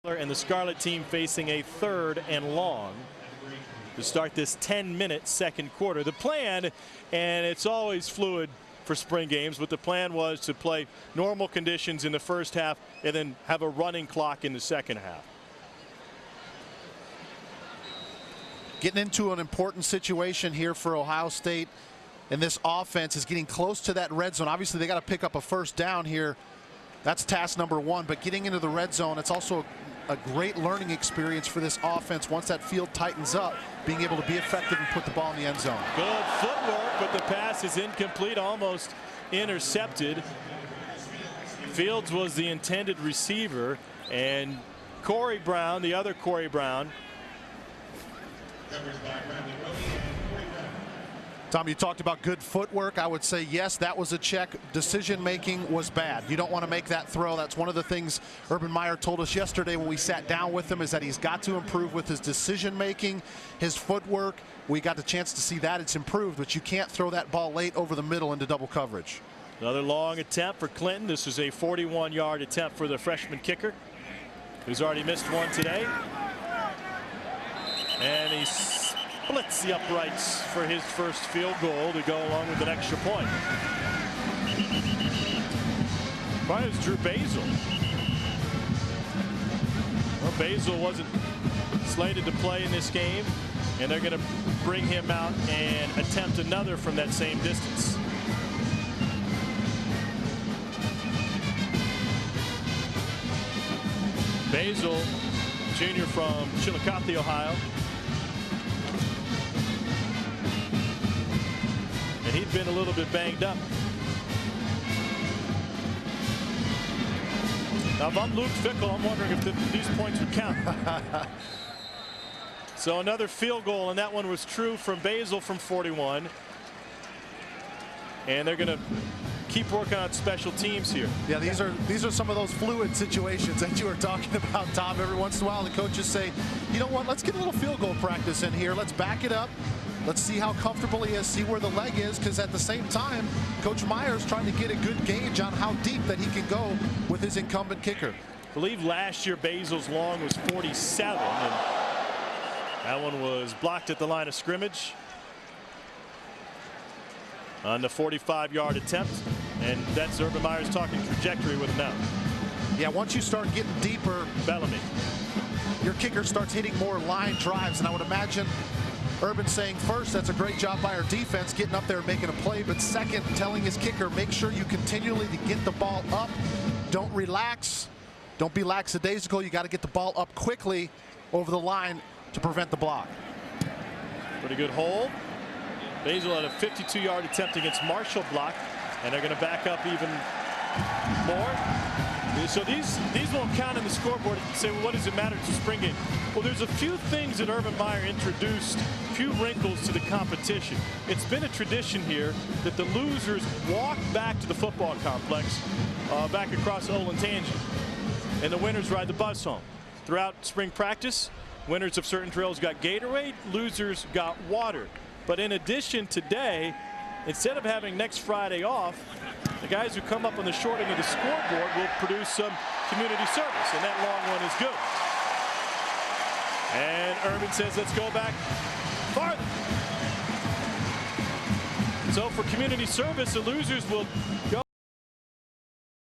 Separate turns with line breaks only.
And the Scarlet team facing a 3rd and long to start this 10-minute second quarter. The plan, and it's always fluid for spring games, but the plan was to play normal conditions in the first half and then have a running clock in the second half.
Getting into an important situation here for Ohio State, and this offense is getting close to that red zone. Obviously, they got to pick up a first down here. That's task number 1, but getting into the red zone, it's also a great learning experience for this offense once that field tightens up, being able to be effective and put the ball in the end zone.
Good footwork, but the pass is incomplete, almost intercepted. Fields was the intended receiver, and Corey Brown, the other Corey Brown.
Tom, you talked about good footwork. I would say yes, that was a check. Decision making was bad. You don't want to make that throw. That's one of the things Urban Meyer told us yesterday when we sat down with him, is that he's got to improve with his decision making, his footwork. We got the chance to see that it's improved, but you can't throw that ball late over the middle into double coverage.
Another long attempt for Clinton. This is a 41-yard attempt for the freshman kicker, who's already missed one today. And he splits the uprights for his first field goal to go along with an extra point. Probably was Drew Basil. Well, Basil wasn't slated to play in this game, and they're going to bring him out and attempt another from that same distance. Basil, junior from Chillicothe, Ohio. And he'd been a little bit banged up. Now, if I'm Luke Fickell, I'm wondering if these points would count. So another field goal, and that one was true from Basil from 41. And they're going to keep working on special teams here.
Yeah, these are some of those fluid situations that you were talking about, Tom. Every once in a while, the coaches say, you know what, let's get a little field goal practice in here. Let's back it up. Let's see how comfortable he is, see where the leg is, because at the same time, Coach Meyer's trying to get a good gauge on how deep that he can go with his incumbent kicker.
I believe last year Basil's long was 47, and that one was blocked at the line of scrimmage on the 45-yard attempt, and that's Urban Meyer's talking trajectory with him now.
Yeah, once you start getting deeper,
Bellamy,
your kicker starts hitting more line drives, and I would imagine Urban saying, first, that's a great job by our defense getting up there and making a play, but second, telling his kicker, make sure you continually to get the ball up. Don't relax. Don't be lackadaisical. You got to get the ball up quickly over the line to prevent the block.
Pretty good hold. Basil had a 52-yard attempt against Marshall block, and they're going to back up even more. So these won't count in the scoreboard. You say, well, what does it matter to spring game? Well, there's a few things that Urban Meyer introduced, few wrinkles to the competition. It's been a tradition here that the losers walk back to the football complex back across Olentangy, and the winners ride the bus home. Throughout spring practice, winners of certain drills got Gatorade, losers got water. But in addition, today, instead of having next Friday off, the guys who come up on the short end of the scoreboard will produce some community service, and that long one is good. And Urban says, let's go back farther. So for community service, the losers will go